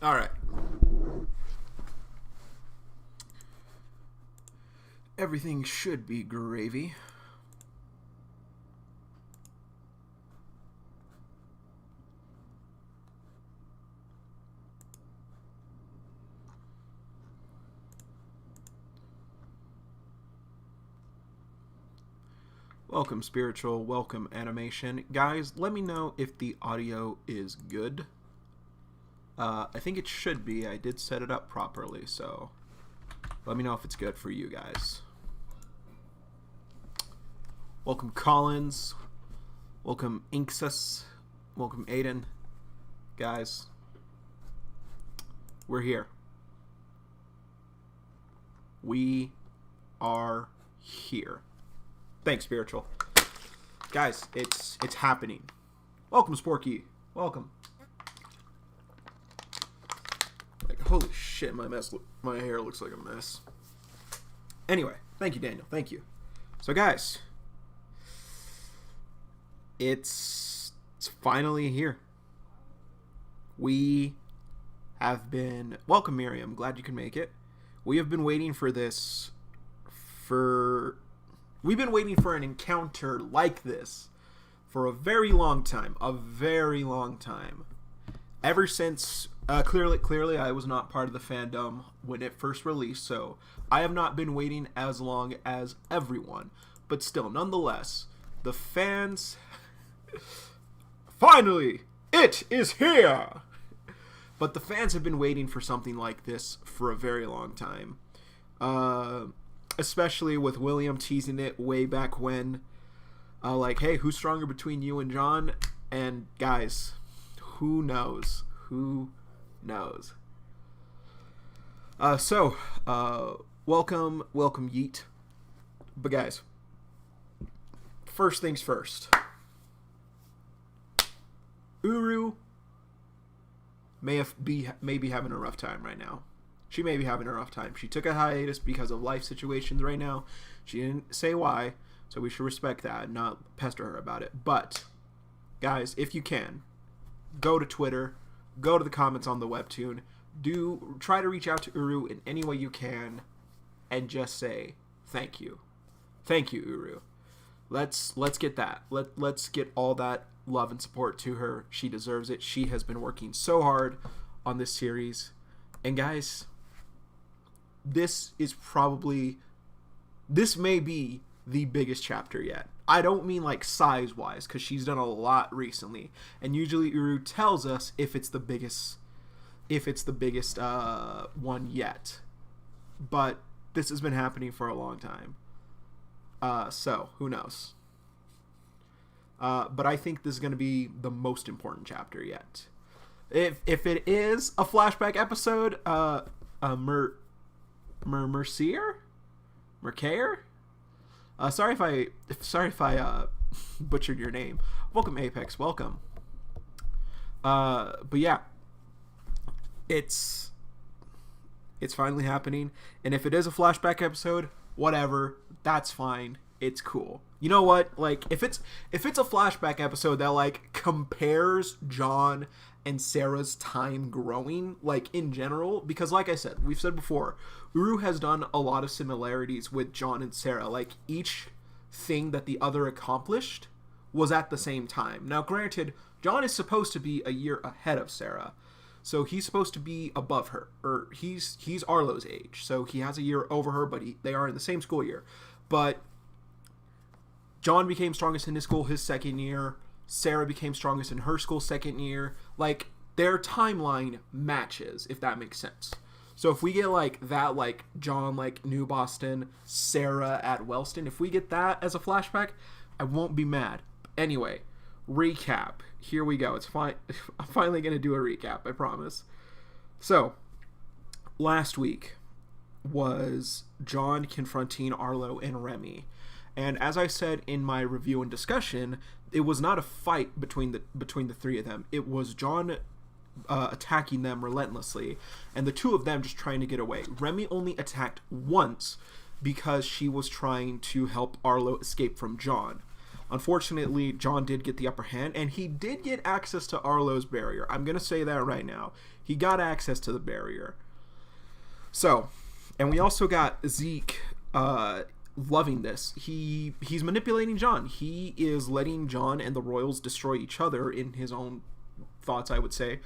All right. Everything should be gravy. Welcome, Spiritual. Welcome, Animation. Guys, let me know if the audio is good. I think it should be. I did set it up properly, so let me know if it's good for you guys. Welcome, Collins. Welcome, Inxus. Welcome, Aiden. Guys, we're here. We are here. Thanks, Spiritual. Guys, it's happening. Welcome, Sporky. Welcome. Like, holy shit, my hair looks like a mess. Anyway, thank you, Daniel. Thank you. So, guys, it's finally here. We have been... Welcome, Miriam. Glad you can make it. We have been waiting for this We've been waiting for an encounter like this for a very long time. A very long time. Ever since, clearly I was not part of the fandom when it first released, so I have not been waiting as long as everyone. But still, nonetheless, the fans... Finally! It is here! But the fans have been waiting for something like this for a very long time. Especially with William teasing it way back when. Like, hey, who's stronger between you and John? And guys, who knows? Who knows? Welcome Yeet. But guys, first things first. Uru may be having a rough time right now. She may be having a rough time. She took a hiatus because of life situations right now. She didn't say why, so we should respect that and not pester her about it. But, guys, if you can, go to Twitter, go to the comments on the webtoon, try to reach out to Uru in any way you can, and just say thank you. Thank you, Uru. Let's get that. Let's get all that love and support to her. She deserves it. She has been working so hard on this series. And guys, this may be the biggest chapter yet. I don't mean like size-wise, because she's done a lot recently. And usually Uru tells us if it's the biggest one yet. But this has been happening for a long time. So, who knows? But I think this is going to be the most important chapter yet. If it is a flashback episode, Mercier? Sorry if I butchered your name. Welcome, Apex. Welcome. But yeah, it's finally happening. And if it is a flashback episode, whatever, that's fine. It's cool. You know what? Like, if it's a flashback episode that like compares John and Sarah's time growing, like, in general, because like I said, we've said before, Uru has done a lot of similarities with John and Sarah. Like, each thing that the other accomplished was at the same time. Now, granted, John is supposed to be a year ahead of Sarah, so he's supposed to be above her, or he's Arlo's age, so he has a year over her, but they are in the same school year. But John became strongest in his school his second year. Sarah became strongest in her school second year. Like, their timeline matches, if that makes sense. So if we get like that, like John like New Boston, Sarah at Wellston, if we get that as a flashback, I won't be mad. Anyway, recap. Here we go. It's fine. I'm finally going to do a recap, I promise. So, last week was John confronting Arlo and Remy. And as I said in my review and discussion, it was not a fight between the three of them. It was John attacking them relentlessly, and the two of them just trying to get away. Remy only attacked once because she was trying to help Arlo escape from John. Unfortunately, John did get the upper hand, and he did get access to Arlo's barrier. I'm going to say that right now. He got access to the barrier. So, and we also got Zeke loving this. He's manipulating John. He is letting John and the Royals destroy each other in his own thoughts, I would say.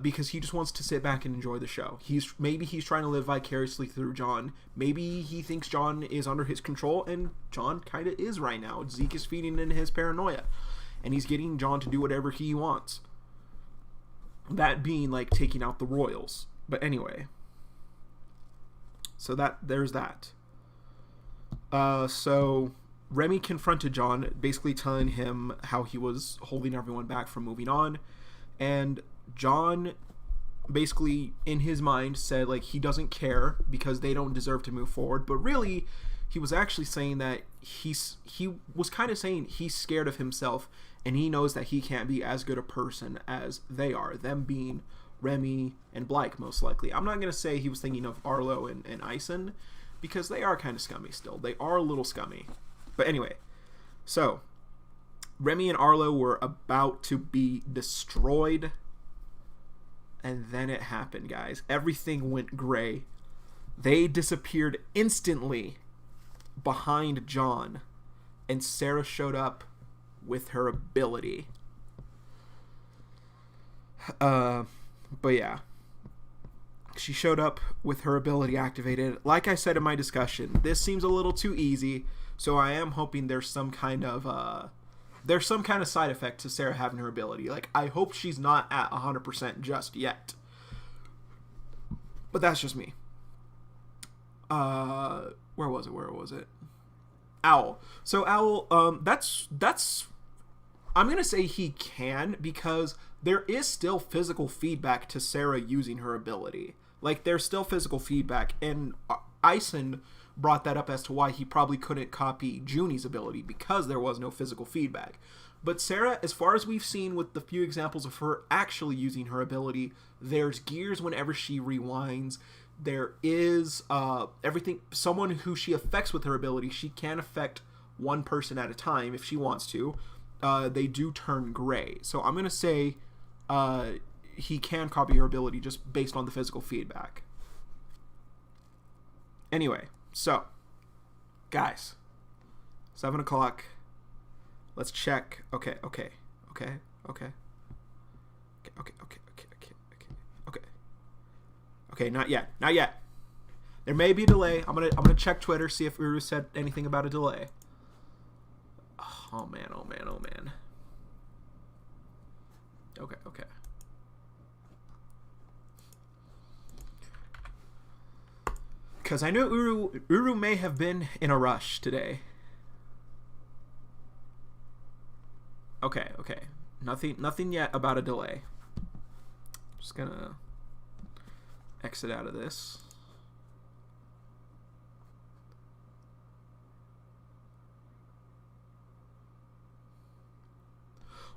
Because he just wants to sit back and enjoy the show. Maybe he's trying to live vicariously through John. Maybe he thinks John is under his control, and John kind of is right now. Zeke is feeding into his paranoia, and he's getting John to do whatever he wants. That being like taking out the Royals. But anyway, so there's that. So Remy confronted John, basically telling him how he was holding everyone back from moving on, and John basically in his mind said like he doesn't care because they don't deserve to move forward, but really he was actually saying that he was kind of saying he's scared of himself, and he knows that he can't be as good a person as they are, them being Remy and Blyke most likely. I'm not going to say he was thinking of Arlo and Ison, because they are kind of scummy still. They are a little scummy. But anyway, so Remy and Arlo were about to be destroyed. And then it happened, guys. Everything went gray. They disappeared instantly behind John. And Sarah showed up with her ability. But yeah. She showed up with her ability activated. Like I said in my discussion, this seems a little too easy. So I am hoping there's some kind of side effect to Sarah having her ability. Like, I hope she's not at 100% just yet. But that's just me. Where was it? Owl. So Owl, that's I'm going to say he can, because there is still physical feedback to Sarah using her ability. Like, there's still physical feedback, and Ison brought that up as to why he probably couldn't copy Junie's ability, because there was no physical feedback. But Sarah, as far as we've seen with the few examples of her actually using her ability, there's gears whenever she rewinds. There is someone who she affects with her ability. She can affect one person at a time if she wants to. They do turn gray. So I'm going to say he can copy her ability just based on the physical feedback. Anyway, so, guys, 7 o'clock. Let's check. Okay. Okay, not yet. There may be a delay. I'm gonna check Twitter, see if Uru said anything about a delay. Oh man. Okay. Because I know Uru may have been in a rush today. Okay. Nothing yet about a delay. Just gonna exit out of this.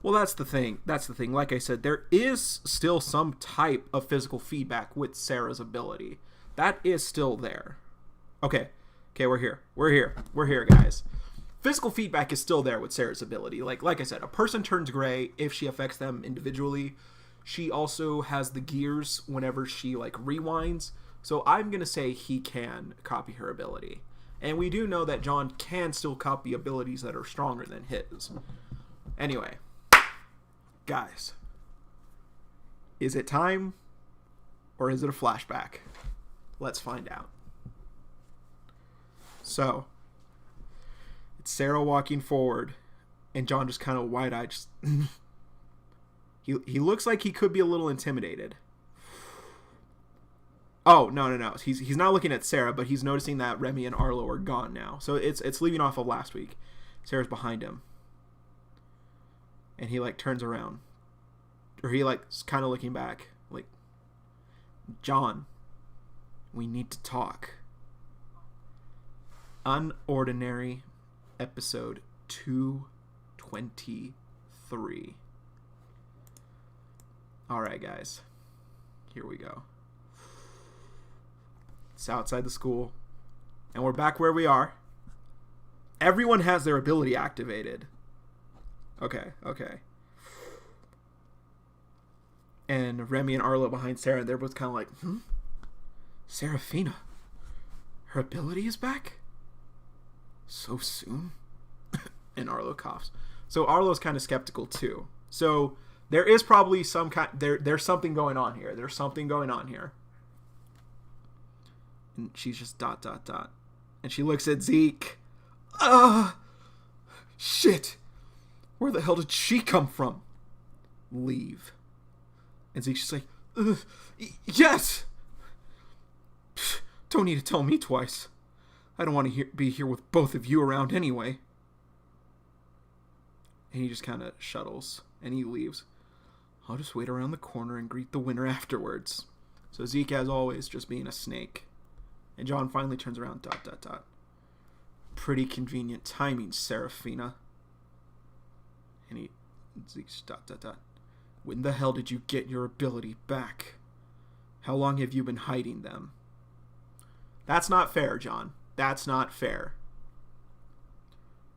Well, that's the thing. Like I said, there is still some type of physical feedback with Sarah's ability. That is still there. Okay, we're here, guys. Physical feedback is still there with Sarah's ability. Like I said, a person turns gray if she affects them individually. She also has the gears whenever she rewinds. So I'm gonna say he can copy her ability. And we do know that John can still copy abilities that are stronger than his. Anyway, guys, is it time or is it a flashback? Let's find out. So, it's Sarah walking forward, and John just kind of wide-eyed. He looks like he could be a little intimidated. Oh, no. He's not looking at Sarah, but he's noticing that Remy and Arlo are gone now. So it's leaving off of last week. Sarah's behind him. And he turns around. Or he is kind of looking back. John, we need to talk. UnOrdinary, episode 223. Alright, guys. Here we go. It's outside the school. And we're back where we are. Everyone has their ability activated. Okay. And Remy and Arlo behind Sarah, they're both kind of like, Serafina, her ability is back? So soon? And Arlo coughs. So Arlo's kind of skeptical too. So there is probably some kind, there's something going on here. There's something going on here. And she's just ... And she looks at Zeke. Shit. Where the hell did she come from? Leave. And Zeke's just like, yes! Don't need to tell me twice. I don't want to be here with both of you around anyway. And he just kind of shuttles. And he leaves. I'll just wait around the corner and greet the winner afterwards. So Zeke, as always, just being a snake. And John finally turns around, ... Pretty convenient timing, Serafina. And Zeke's ... When the hell did you get your ability back? How long have you been hiding them? That's not fair, John. That's not fair.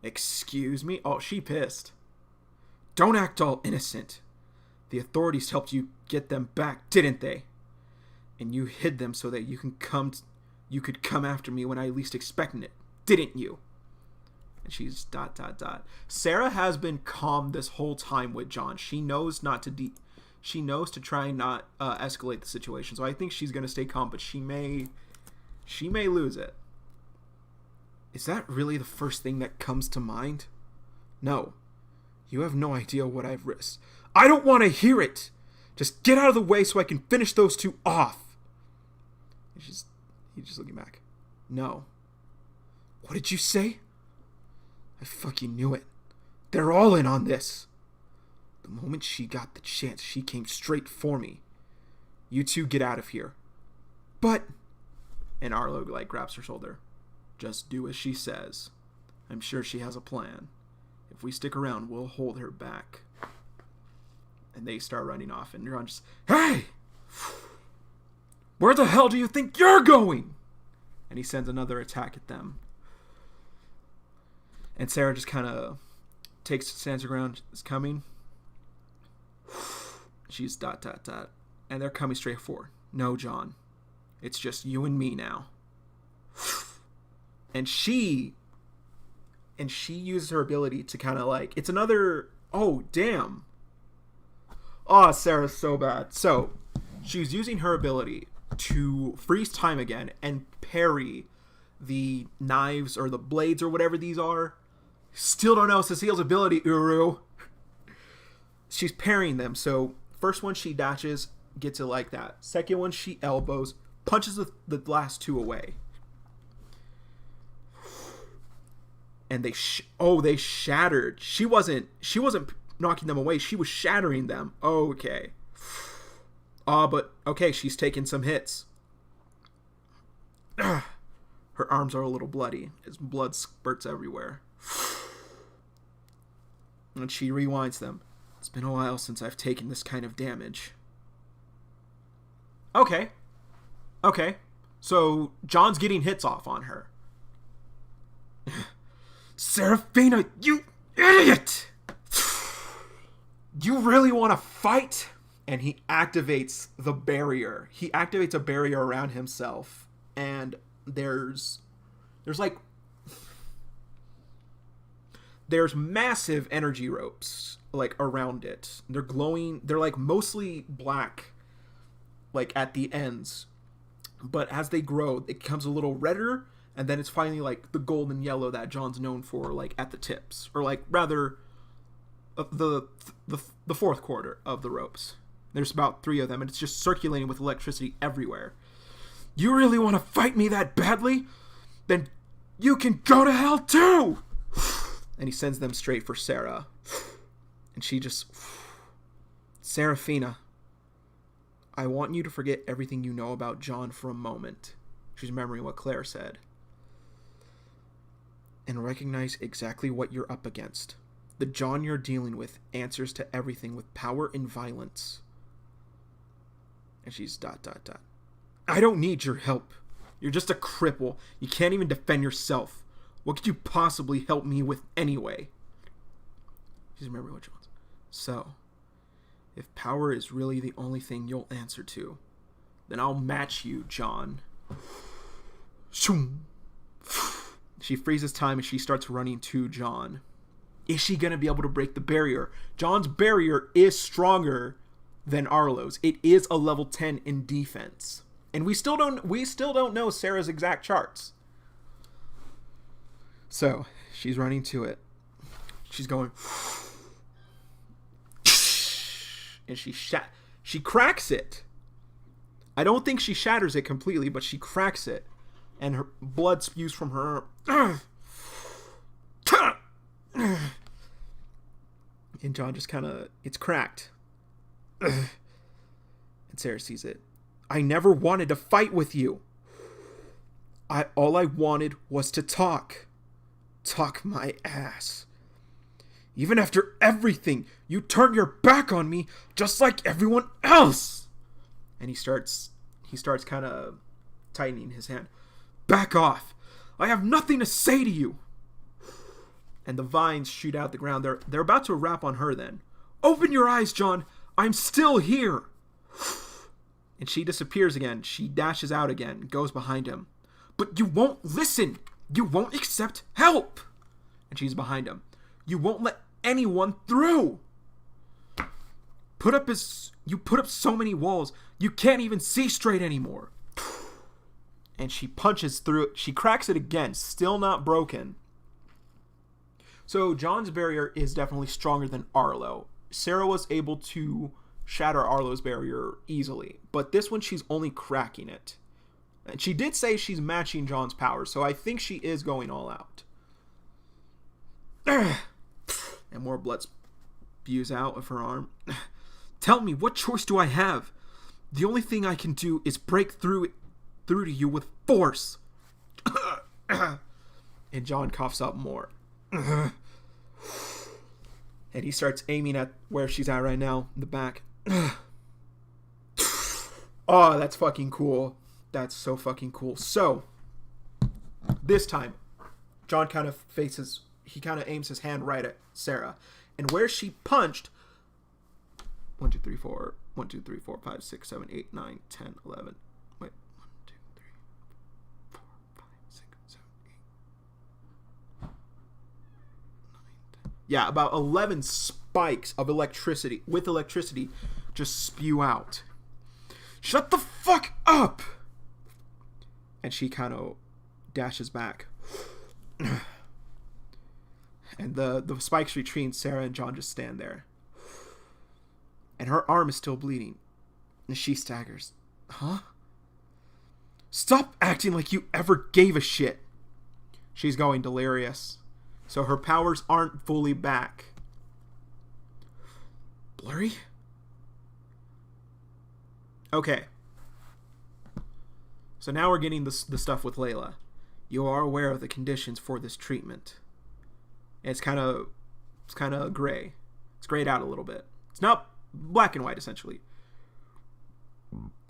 Excuse me? Oh, she pissed. Don't act all innocent. The authorities helped you get them back, didn't they? And you hid them so that you could come after me when I least expected it, didn't you? And she's ... Sarah has been calm this whole time with John. She knows not to she knows to try and not escalate the situation. So I think she's going to stay calm, but she may lose it. Is that really the first thing that comes to mind? No. You have no idea what I've risked. I don't want to hear it. Just get out of the way so I can finish those two off. He's just looking back. No. What did you say? I fucking knew it. They're all in on this. The moment she got the chance, she came straight for me. You two get out of here. But... And Arlo, grabs her shoulder. Just do as she says. I'm sure she has a plan. If we stick around, we'll hold her back. And they start running off, and John just... Hey! Where the hell do you think you're going? And he sends another attack at them. And Sarah just kind of stands her ground. Is coming. She's ... And they're coming straight forward. No, John. It's just you and me now. And she uses her ability to kind of it's another... Oh, damn. Oh, Sarah's so bad. So, she's using her ability to freeze time again and parry the knives or the blades or whatever these are. Still don't know Cecile's ability, Uru. She's parrying them. So, first one she dashes, gets it like that. Second one she elbows, punches the last two away. And they shattered. She wasn't knocking them away. She was shattering them. Okay. But okay, she's taking some hits. Her arms are a little bloody as blood spurts everywhere. And she rewinds them. It's been a while since I've taken this kind of damage. Okay. So John's getting hits off on her. Serafina, you idiot! You really want to fight? And he activates the barrier. He activates a barrier around himself. And there's massive energy ropes around it. They're glowing. They're mostly black at the ends. But as they grow, it becomes a little redder, and then it's finally the golden yellow that John's known for at the tips, or rather the fourth quarter of the ropes. There's about 3 of them, and it's just circulating with electricity everywhere. You really want to fight me that badly? Then you can go to hell too! And he sends them straight for Sarah. And she just... Serafina, I want you to forget everything you know about John for a moment. She's remembering what Claire said. And recognize exactly what you're up against. The John you're dealing with answers to everything with power and violence. And she's ... I don't need your help. You're just a cripple. You can't even defend yourself. What could you possibly help me with anyway? She's remembering what she wants. So, if power is really the only thing you'll answer to, then I'll match you, John. She freezes time and she starts running to John. Is she going to be able to break the barrier? John's barrier is stronger than Arlo's. It is a level 10 in defense. And we still don't know Sarah's exact charts. So, she's running to it. She's going, and she cracks it. I don't think she shatters it completely, but she cracks it, and her blood spews from her arm. And John just it's cracked. And Sarah sees it. I never wanted to fight with you. All I wanted was to talk. Talk my ass. Even after everything, you turned your back on me just like everyone else. And he starts kind of tightening his hand. Back off. I have nothing to say to you. And the vines shoot out the ground. They're about to wrap on her then. Open your eyes, John. I'm still here. And she disappears again. She dashes out again, goes behind him. But you won't listen. You won't accept help. And she's behind him. You won't let anyone through. You put up so many walls, you can't even see straight anymore. And she punches through it. She cracks it again, still not broken. So John's barrier is definitely stronger than Arlo. Sarah was able to shatter Arlo's barrier easily, but this one she's only cracking it. And she did say she's matching John's power, so I think she is going all out. And more blood spews out of her arm. Tell me, what choice do I have? The only thing I can do is break through to you with force. And John coughs up more. And he starts aiming at where she's at right now, in the back. Oh, that's fucking cool. That's so fucking cool. So, this time, John kind of aims his hand right at Sarah. And where she punched, 1, 2, 3, 4, 1, 2, 3, 4, 5, 6, 7, 8, 9, 10, 11. Wait, 1, 2, 3, 4, 5, 6, 7, 8, 9, 10. Yeah, about 11 spikes of electricity, just spew out. Shut the fuck up! And she kind of dashes back. And the spikes retreat, and Sarah and John just stand there. And her arm is still bleeding. And she staggers. Huh? Stop acting like you ever gave a shit. She's going delirious. So her powers aren't fully back. Blurry? Okay. So now we're getting the stuff with Layla. You are aware of the conditions for this treatment. It's kind of gray. It's grayed out a little bit. It's not black and white, essentially.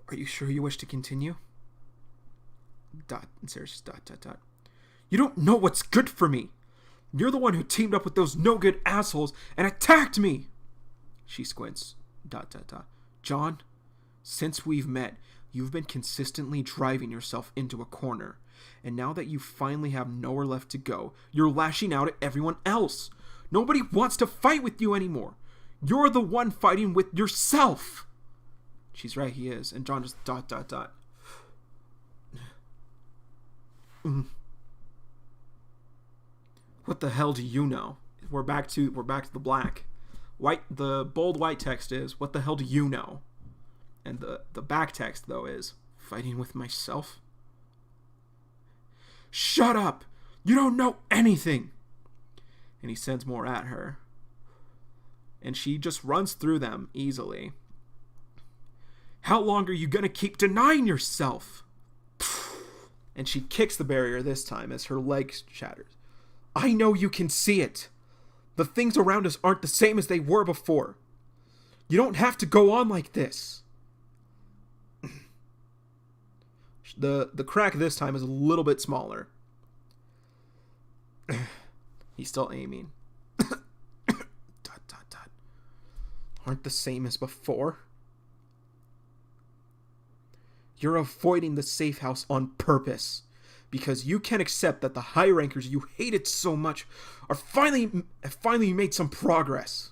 Are you sure you wish to continue? And Sarah's just ... You don't know what's good for me. You're the one who teamed up with those no-good assholes and attacked me. She squints. ... John, since we've met, you've been consistently driving yourself into a corner. And now that you finally have nowhere left to go, you're lashing out at everyone else. Nobody wants to fight with you anymore. You're the one fighting with yourself. She's right, he is. And John just ... What the hell do you know? We're back to the black. The bold white text is, what the hell do you know? And the back text, though, is, fighting with myself? Shut up! You don't know anything! And he sends more at her. And she just runs through them easily. How long are you gonna keep denying yourself? And she kicks the barrier this time as her leg shatters. I know you can see it. The things around us aren't the same as they were before. You don't have to go on like this. The crack this time is a little bit smaller. He's still aiming. aren't the same as before. You're avoiding the safe house on purpose because you can't accept that the high rankers you hated so much have finally made some progress.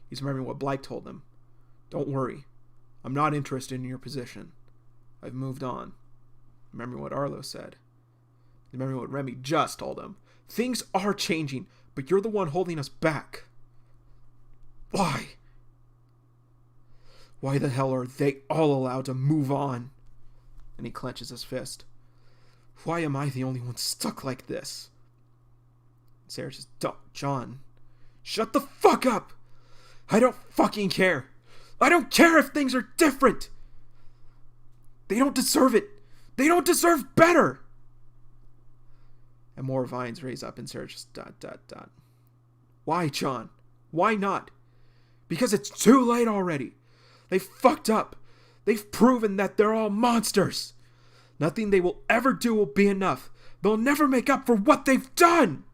He's remembering what Blythe told him. Don't worry. I'm not interested in your position. I've moved on. Remembering what Arlo said. Remembering what Remy just told him. Things are changing, but you're the one holding us back. Why? Why the hell are they all allowed to move on? And he clenches his fist. Why am I the only one stuck like this? Sarah just, John, shut the fuck up! I don't fucking care! I don't care if things are different! They don't deserve it! They don't deserve better! And more vines raise up and Sarah just, Why, John? Why not? Because it's too late already. They've fucked up. They've proven that they're all monsters. Nothing they will ever do will be enough. They'll never make up for what they've done.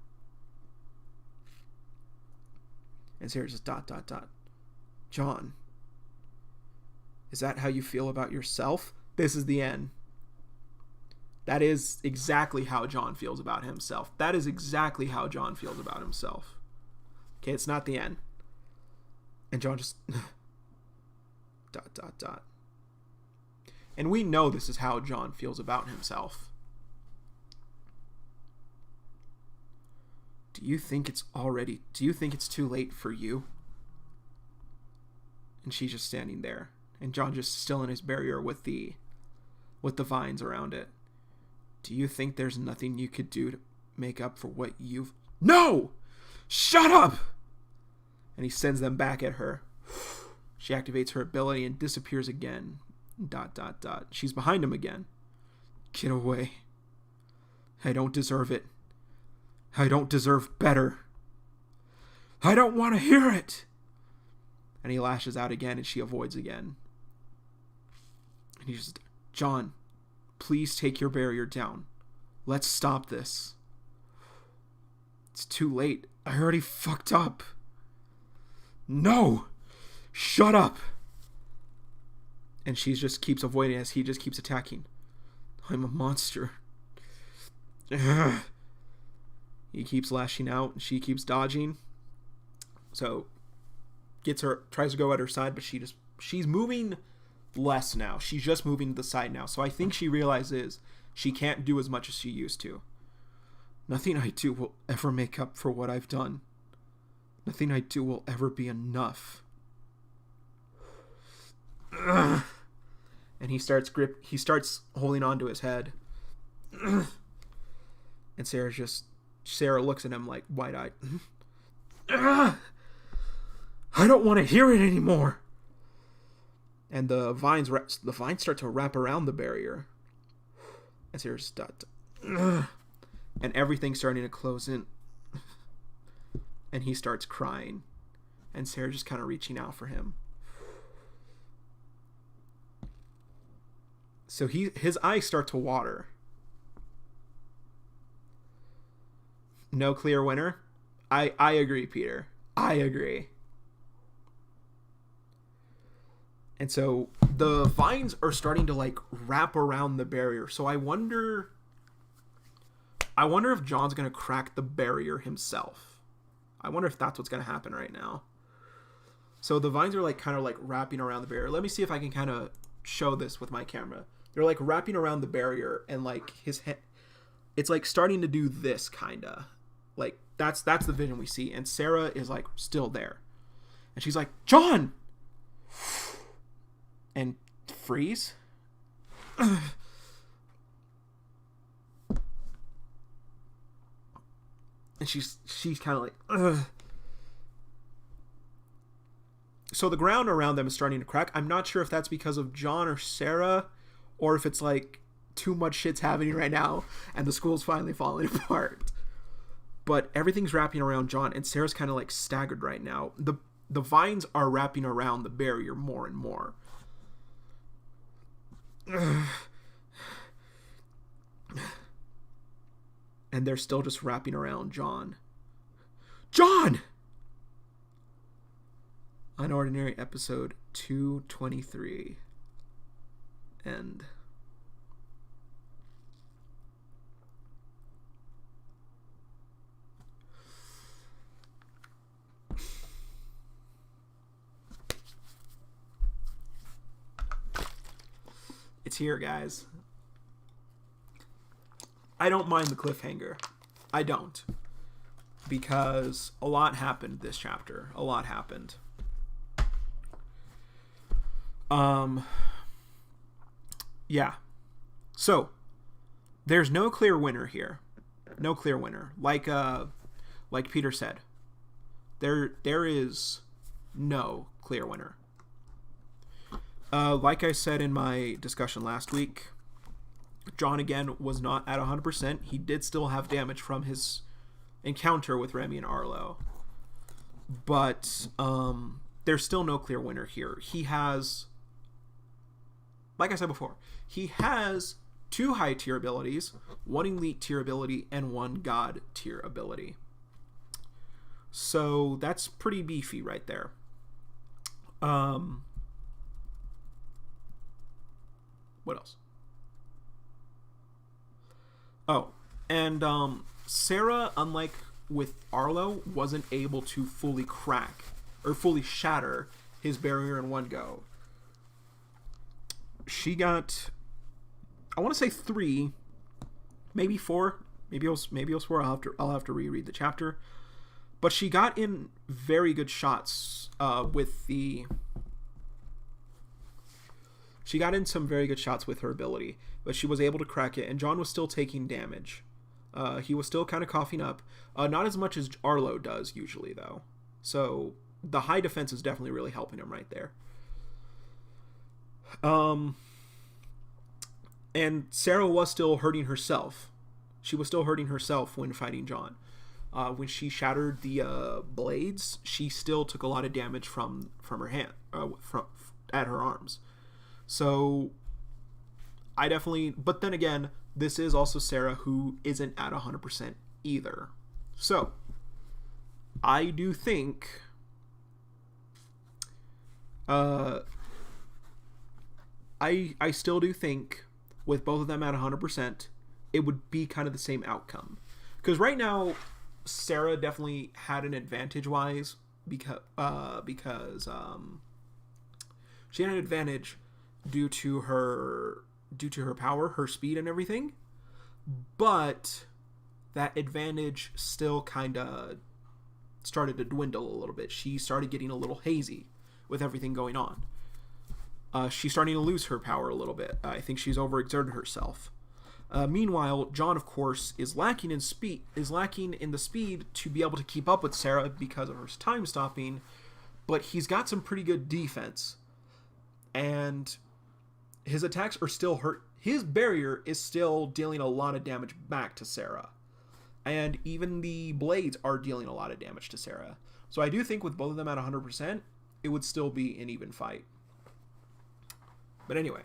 And Sarah just, John, is that how you feel about yourself? This is the end. That is exactly how John feels about himself. That is exactly how John feels about himself. Okay, it's not the end. And John just... And we know this is how John feels about himself. Do you think it's too late for you? And she's just standing there. And John just still in his barrier with the vines around it. Do you think there's nothing you could do to make up for what you've... No! Shut up! And he sends them back at her. She activates her ability and disappears again. ... She's behind him again. Get away. I don't deserve it. I don't deserve better. I don't want to hear it. And he lashes out again and she avoids again. And he's just, John, please take your barrier down. Let's stop this. It's too late. I already fucked up. No! Shut up! And she just keeps avoiding as he just keeps attacking. I'm a monster. Ugh. He keeps lashing out and she keeps dodging. So tries to go at her side, but she's moving less now. She's just moving to the side now. So I think she realizes she can't do as much as she used to. Nothing I do will ever make up for what I've done. Nothing I do will ever be enough. Ugh. And he starts holding on to his head. Ugh. And Sarah looks at him like wide-eyed. Ugh. I don't want to hear it anymore. And the vines start to wrap around the barrier. And Sarah's and everything's starting to close in. And he starts crying. And Sarah's just kind of reaching out for him. So his eyes start to water. No clear winner? I agree, Peter. I agree. And so the vines are starting to like wrap around the barrier. So I wonder if John's going to crack the barrier himself. I wonder if that's what's going to happen right now. So the vines are like kind of like wrapping around the barrier. Let me see if I can kind of show this with my camera. They're like wrapping around the barrier and like his head, it's like starting to do this kind of like that's the vision we see. And Sarah is like still there. And she's like, John! And freeze. And she's kind of like, ugh. So the ground around them is starting to crack. I'm not sure if that's because of John or Sarah, or if it's like too much shit's happening right now and the school's finally falling apart. But everything's wrapping around John, and Sarah's kind of like staggered right now. The vines are wrapping around the barrier more and more. And they're still just wrapping around John. John! UnOrdinary episode 223. End. It's here, guys. I don't mind the cliffhanger. I don't. Because a lot happened this chapter. A lot happened. Yeah. So, there's no clear winner here. No clear winner. Like Peter said. There is no clear winner. Like I said in my discussion last week, John again was not at 100%. He did still have damage from his encounter with Remy and Arlo. But there's still no clear winner here. He has, like I said before, he has 2 high tier abilities, 1 elite tier ability, and 1 god tier ability. So that's pretty beefy right there. What else? Oh, and Sarah, unlike with Arlo, wasn't able to fully crack or fully shatter his barrier in one go. She got, I want to say 3, maybe 4, maybe it was 4. I'll have to reread the chapter, but she got in very good shots with the. She got in some very good shots with her ability, but she was able to crack it, and John was still taking damage. He was still kind of coughing up. Not as much as Arlo does usually, though. So the high defense is definitely really helping him right there. And Sarah was still hurting herself. She was still hurting herself when fighting John. When she shattered the blades, she still took a lot of damage from her hand, at her arms. So I definitely, but then again, this is also Sarah who isn't at 100% either. So I do think I still do think with both of them at 100%, it would be kind of the same outcome. Because right now, Sarah definitely had an advantage wise because she had an advantage due to her power, her speed, and everything. But that advantage still kind of started to dwindle a little bit. She started getting a little hazy with everything going on. She's starting to lose her power a little bit. I think she's overexerted herself. Meanwhile, John, of course, is lacking in the speed to be able to keep up with Sarah because of her time stopping, but he's got some pretty good defense. And his attacks are still hurt. His barrier is still dealing a lot of damage back to Sarah. And even the blades are dealing a lot of damage to Sarah. So I do think with both of them at 100%, it would still be an even fight. But anyway,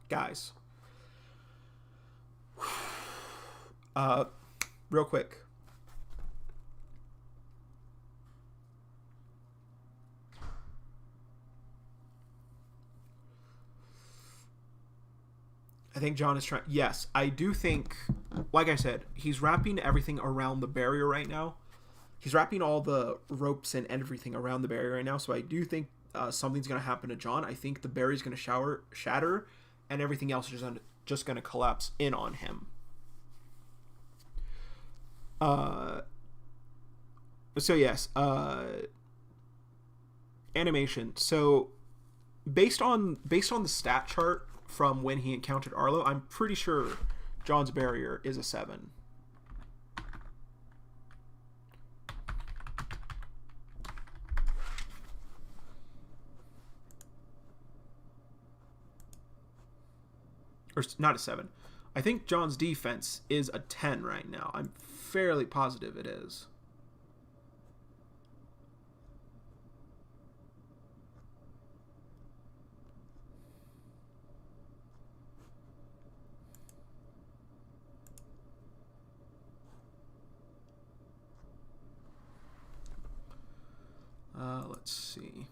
guys. Real quick. I think John is trying. Yes, I do think, like I said, he's wrapping everything around the barrier right now. He's wrapping all the ropes and everything around the barrier right now. So I do think something's going to happen to John. I think the barrier's going to shatter, and everything else is just going to collapse in on him. So yes, animation. So based on the stat chart from when he encountered Arlo, I'm pretty sure John's barrier is a 7. Or not a 7. I think John's defense is a 10 right now. I'm fairly positive it is. Let's see.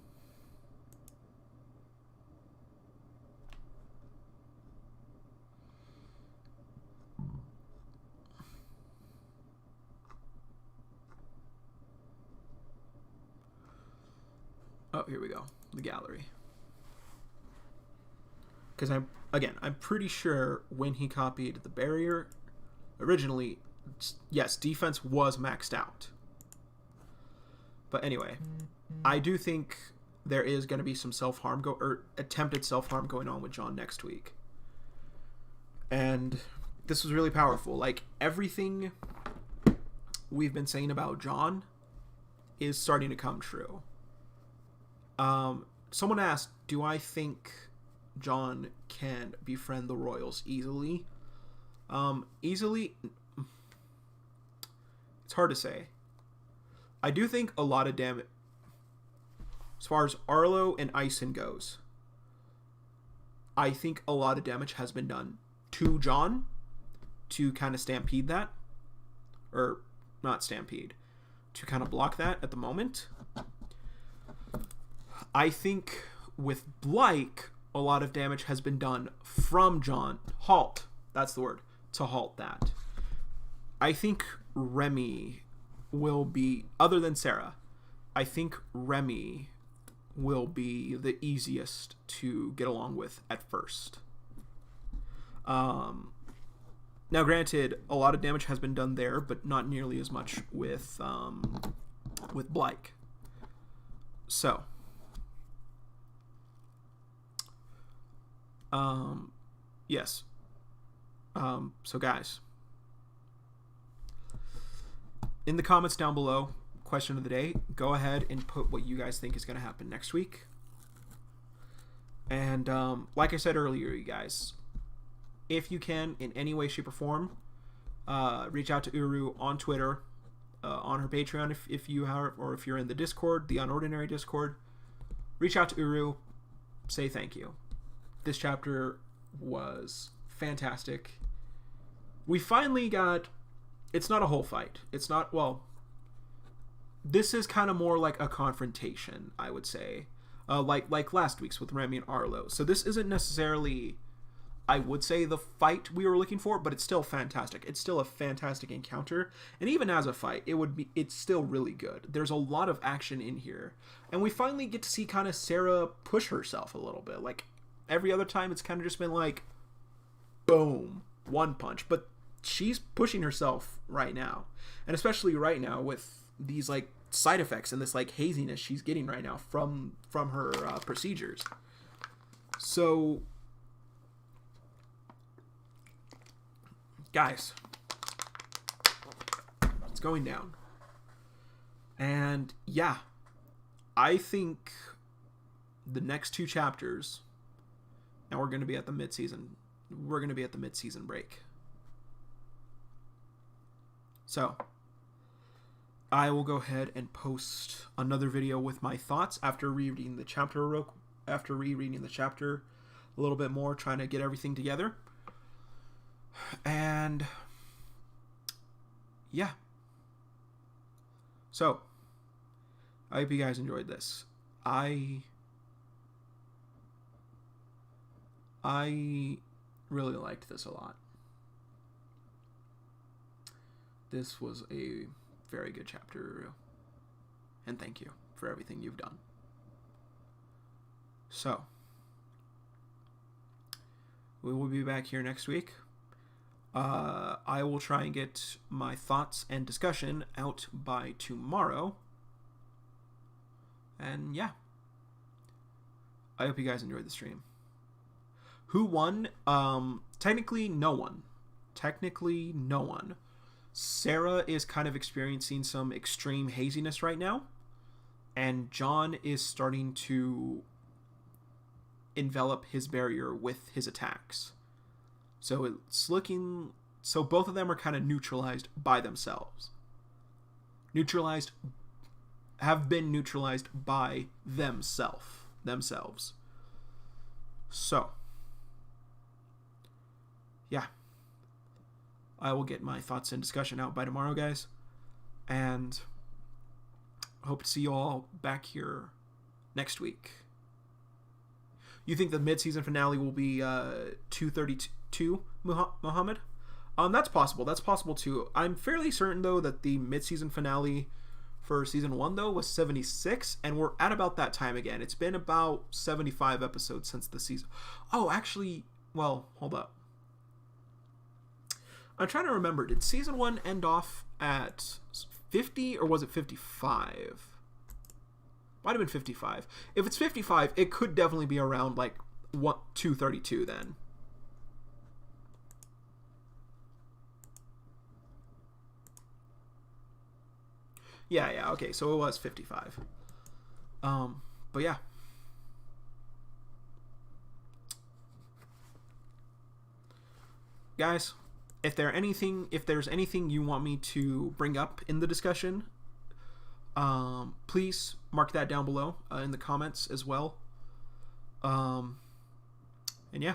Oh, here we go. The gallery. Because I'm pretty sure when he copied the barrier, originally, yes, defense was maxed out. But anyway, I do think there is going to be some self-harm attempted self-harm going on with John next week. And this was really powerful. Like, everything we've been saying about John is starting to come true. Someone asked, do I think John can befriend the Royals easily? Easily? It's hard to say. I do think a lot of damage, as far as Arlo and Ison goes, I think a lot of damage has been done to John to kind of stampede that. Or, not stampede. To kind of block that at the moment. I think with Blake, a lot of damage has been done from John. Halt. That's the word. To halt that. I think Remy will be, other than Sarah, I think Remy will be the easiest to get along with at first. Now, granted, a lot of damage has been done there, but not nearly as much with Blake. So, yes. So guys, in the comments down below, question of the day, go ahead and put what you guys think is going to happen next week. And like I said earlier, you guys, if you can, in any way, shape, or form, reach out to Uru on Twitter, on her Patreon if you are, or if you're in the Discord, the UnOrdinary Discord. Reach out to Uru, say thank you. This chapter was fantastic. We finally got... It's not a whole fight. It's not... Well, this is kind of more like a confrontation, I would say. Like last week's with Remy and Arlo. So this isn't necessarily, I would say, the fight we were looking for, but it's still fantastic. It's still a fantastic encounter. And even as a fight, it's still really good. There's a lot of action in here. And we finally get to see kind of Sarah push herself a little bit. Like, every other time, it's kind of just been like, boom, one punch. But she's pushing herself right now. And especially right now with these, like, side effects and this, like, haziness she's getting right now from her procedures. So, guys, it's going down. And, yeah, I think the next two chapters, now we're going to be at the mid-season break. So, I will go ahead and post another video with my thoughts after rereading the chapter a little bit more, trying to get everything together. And yeah. So, I hope you guys enjoyed this. I really liked this a lot. This was a very good chapter, and thank you for everything you've done. So, we will be back here next week. I will try and get my thoughts and discussion out by tomorrow. And yeah, I hope you guys enjoyed the stream. Who won? Technically, no one. Sarah is kind of experiencing some extreme haziness right now, and John is starting to envelop his barrier with his attacks. So it's looking... So both of them are kind of neutralized by themselves. Have been neutralized by themselves. So, yeah. I will get my thoughts and discussion out by tomorrow, guys. And hope to see you all back here next week. You think the mid-season finale will be 232, Muhammad? That's possible. That's possible, too. I'm fairly certain, though, that the mid-season finale for season 1 though was 76, and we're at about that time again. It's been about 75 episodes since the season. Oh, actually, well, hold up. I'm trying to remember, did season 1 end off at 50 or was it 55? Might have been 55. If it's 55, it could definitely be around like 232 then. Yeah, okay, so it was 55. But yeah. Guys, if there's anything you want me to bring up in the discussion, please mark that down below in the comments as well. And yeah.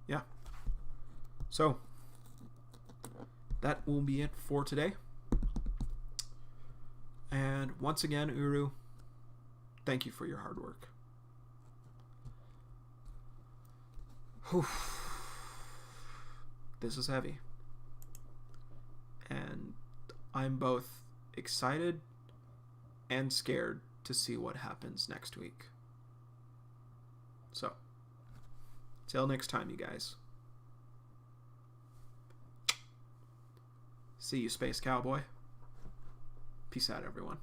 Yeah. So that will be it for today. And once again, Uru, thank you for your hard work. Whew. This is heavy. And I'm both excited and scared to see what happens next week. So, till next time, you guys. See you, Space Cowboy. Peace out, everyone.